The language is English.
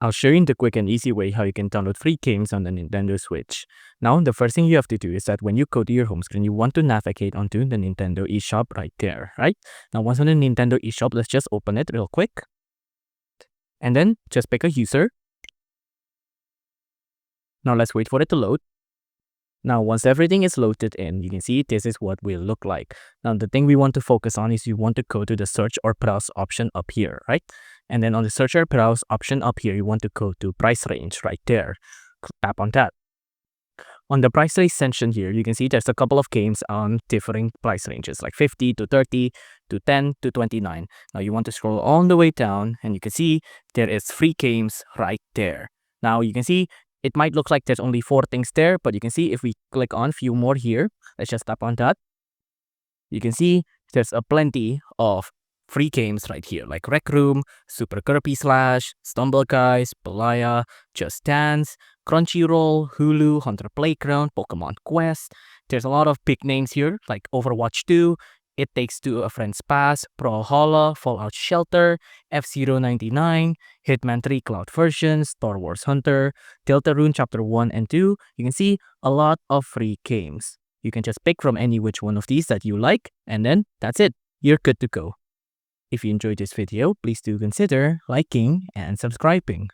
I'll show you in the quick and easy way how you can download free games on the Nintendo Switch. Now, the first thing you have to do is that when you go to your home screen, you want to navigate onto the Nintendo eShop right there, right? Now, once on the Nintendo eShop, let's just open it real quick. And then just pick a user. Now, let's wait for it to load. Now, once everything is loaded in, you can see this is what will look like. Now, the thing we want to focus on is you want to go to the search or browse option up here, right? And then on the search or browse option up here, you want to go to price range right there. Tap on that. On the price range section here, you can see there's a couple of games on different price ranges, like 50 to 30 to 10 to 29. Now, you want to scroll all the way down, and you can see there is free games right there. Now, you can see it might look like there's only 4 things there, but you can see if we click on a few more here, let's just tap on that. You can see there's a plenty of free games right here, like Rec Room, Super Kirby Slash, Stumble Guys, Belaya, Just Dance, Crunchyroll, Hulu, Hunter Playground, Pokemon Quest. There's a lot of big names here, like Overwatch 2, It Takes Two, A Friend's Pass, Brawlhalla, Fallout Shelter, F-Zero 99, Hitman 3 Cloud version, Star Wars Hunter, Deltarune Chapter 1 and 2. You can see a lot of free games. You can just pick from any which one of these that you like, and then that's it. You're good to go. If you enjoyed this video, please do consider liking and subscribing.